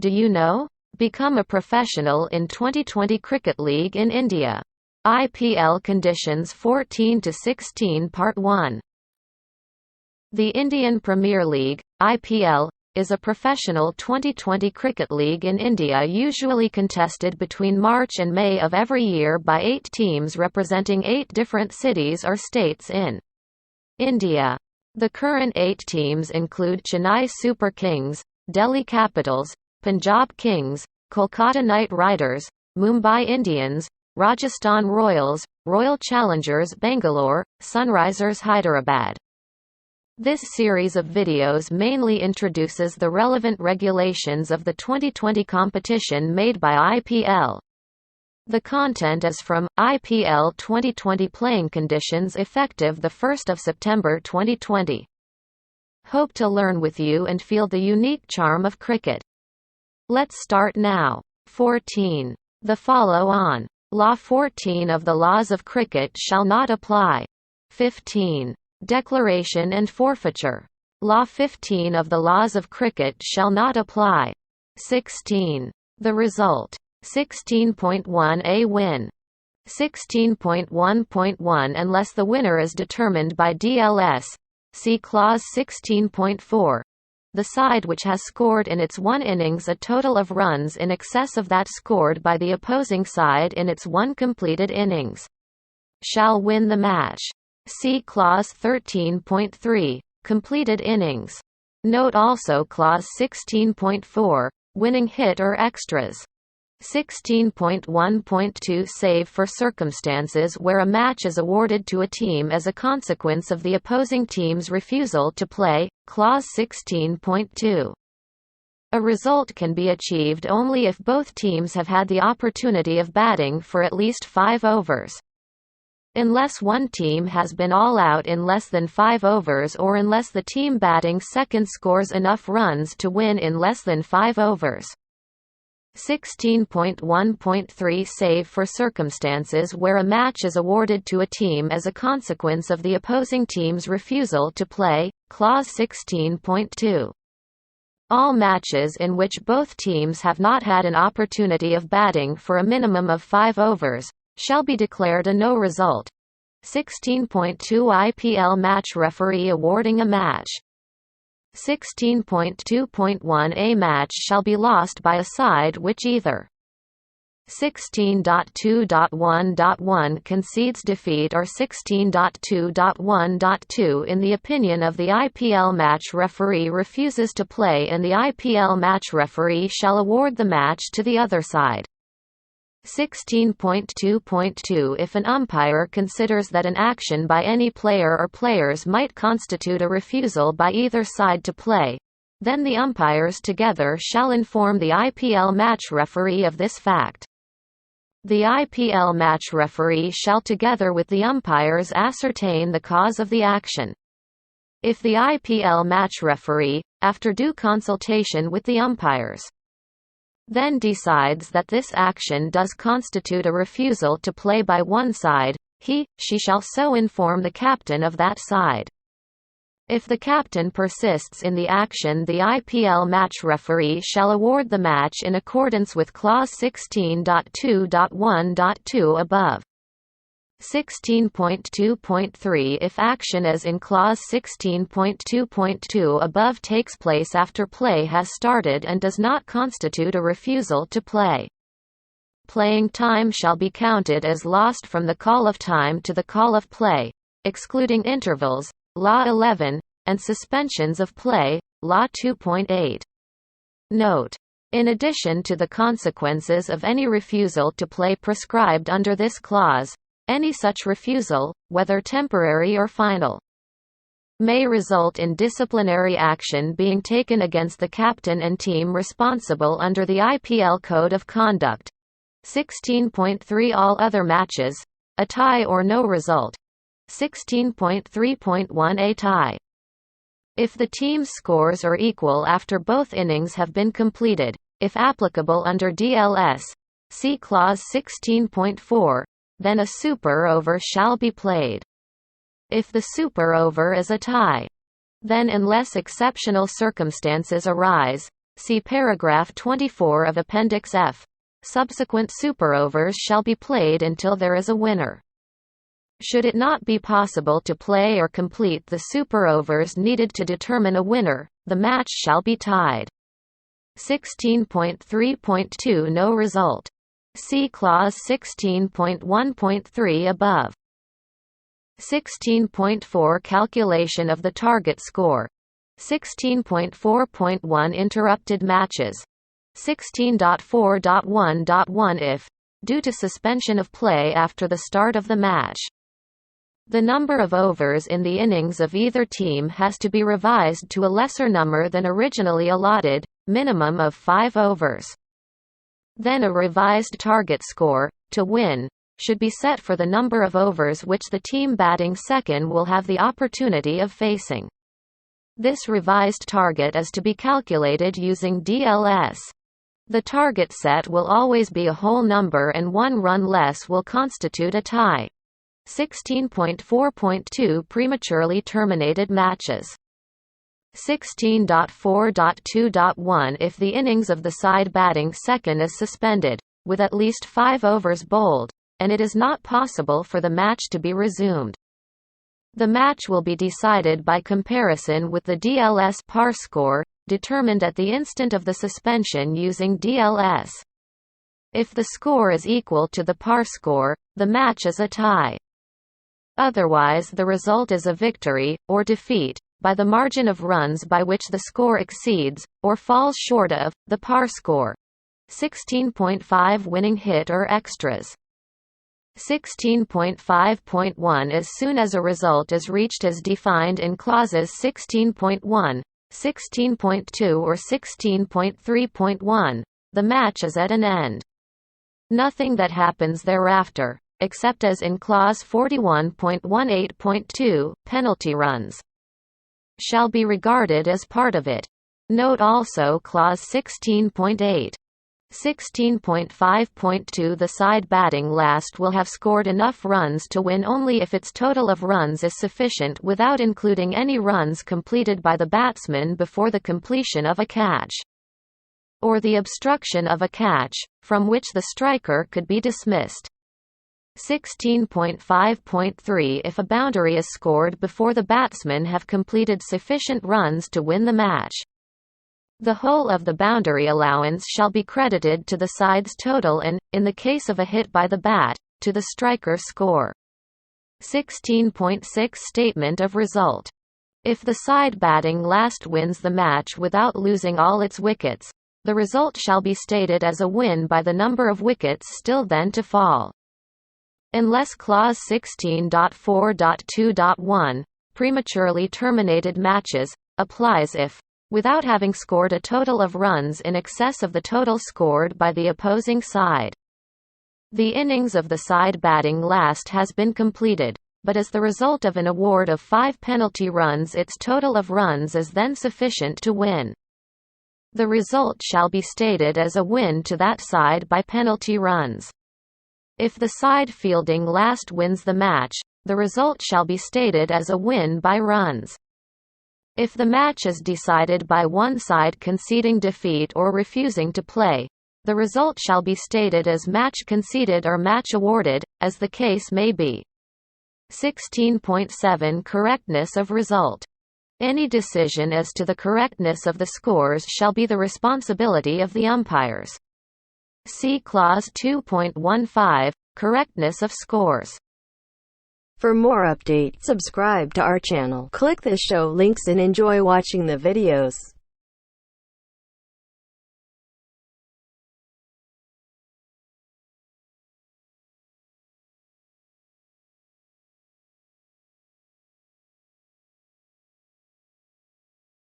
Do you know? Become a professional in 2020 Cricket League in India. IPL Conditions 14-16 Part 1. The Indian Premier League, IPL, is a professional 2020 cricket league in India usually contested between March and May of every year by 8 teams representing 8 different cities or states in India. The current 8 teams include Chennai Super Kings, Delhi Capitals, Punjab Kings, Kolkata Knight Riders, Mumbai Indians, Rajasthan Royals, Royal Challengers Bangalore, Sunrisers Hyderabad. This series of videos mainly introduces the relevant regulations of the 2020 competition made by IPL. The content is from IPL 2020 Playing Conditions effective 1 September 2020. Hope to learn with you and feel the unique charm of cricket. Let's start now. 14. The follow-on. Law 14 of the laws of cricket shall not apply. 15. Declaration and forfeiture. Law 15 of the laws of cricket shall not apply. 16. The result. 16.1a win. 16.1.1 Unless the winner is determined by DLS. See clause 16.4. The side which has scored in its one innings a total of runs in excess of that scored by the opposing side in its one completed innings shall win the match. See clause 13.3, completed innings. Note also clause 16.4, winning hit or extras. 16.1.2 Save for circumstances where a match is awarded to a team as a consequence of the opposing team's refusal to play, clause 16.2. A result can be achieved only if both teams have had the opportunity of batting for at least 5 overs. Unless one team has been all out in less than 5 overs or unless the team batting second scores enough runs to win in less than 5 overs. 16.1.3 Save for circumstances where a match is awarded to a team as a consequence of the opposing team's refusal to play, clause 16.2. All matches in which both teams have not had an opportunity of batting for a minimum of 5 overs shall be declared a no result. 16.2 IPL match referee awarding a match. 16.2.1 A match shall be lost by a side which either 16.2.1.1 concedes defeat or 16.2.1.2 in the opinion of the IPL match referee refuses to play and the IPL match referee shall award the match to the other side. 16.2.2 If an umpire considers that an action by any player or players might constitute a refusal by either side to play, then the umpires together shall inform the IPL match referee of this fact. The IPL match referee shall together with the umpires ascertain the cause of the action. If the IPL match referee, after due consultation with the umpires, then decides that this action does constitute a refusal to play by one side, she shall so inform the captain of that side. If the captain persists in the action, the IPL match referee shall award the match in accordance with clause 16.2.1.2 above. 16.2.3 If action as in clause 16.2.2 above takes place after play has started and does not constitute a refusal to play, playing time shall be counted as lost from the call of time to the call of play, excluding intervals, Law 11, and suspensions of play, Law 2.8. Note: in addition to the consequences of any refusal to play prescribed under this clause, any such refusal, whether temporary or final, may result in disciplinary action being taken against the captain and team responsible under the IPL Code of Conduct. 16.3 All other matches, a tie or no result. 16.3.1 A tie. If the team's scores are equal after both innings have been completed, if applicable under DLS, see clause 16.4, then a super over shall be played. If the super over is a tie, then unless exceptional circumstances arise, See paragraph 24 of Appendix F. Subsequent superovers shall be played until there is a winner. Should it not be possible to play or complete the superovers needed to determine a winner, the match shall be tied. 16.3.2 No result. See clause 16.1.3 above. 16.4 Calculation of the target score. 16.4.1 Interrupted matches. 16.4.1.1 If, due to suspension of play after the start of the match, the number of overs in the innings of either team has to be revised to a lesser number than originally allotted, minimum of 5 overs. Then a revised target score, to win, should be set for the number of overs which the team batting second will have the opportunity of facing. This revised target is to be calculated using DLS. The target set will always be a whole number and 1 run less will constitute a tie. 16.4.2 Prematurely terminated matches. 16.4.2.1 If the innings of the side batting second is suspended, with at least 5 overs bowled, and it is not possible for the match to be resumed, the match will be decided by comparison with the DLS par score, determined at the instant of the suspension using DLS. If the score is equal to the par score, the match is a tie. Otherwise the result is a victory, or defeat, by the margin of runs by which the score exceeds, or falls short of, the par score. 16.5 Winning hit or extras. 16.5.1 As soon as a result is reached as defined in clauses 16.1, 16.2 or 16.3.1, the match is at an end. Nothing that happens thereafter, except as in clause 41.18.2, penalty runs, shall be regarded as part of it. Note also clause 16.8. 16.5.2 The side batting last will have scored enough runs to win only if its total of runs is sufficient without including any runs completed by the batsman before the completion of a catch, or the obstruction of a catch, from which the striker could be dismissed. 16.5.3 If a boundary is scored before the batsmen have completed sufficient runs to win the match, the whole of the boundary allowance shall be credited to the side's total and, in the case of a hit by the bat, to the striker's score. 16.6 Statement of result. If the side batting last wins the match without losing all its wickets, the result shall be stated as a win by the number of wickets still then to fall. Unless clause 16.4.2.1, prematurely terminated matches, applies if, without having scored a total of runs in excess of the total scored by the opposing side, the innings of the side batting last has been completed, but as the result of an award of 5 penalty runs its total of runs is then sufficient to win, the result shall be stated as a win to that side by penalty runs. If the side fielding last wins the match, the result shall be stated as a win by runs. If the match is decided by one side conceding defeat or refusing to play, the result shall be stated as match conceded or match awarded, as the case may be. 16.7 Correctness of result. Any decision as to the correctness of the scores shall be the responsibility of the umpires. See clause 2.15, Correctness of scores. For more updates, subscribe to our channel, click the show links and enjoy watching the videos.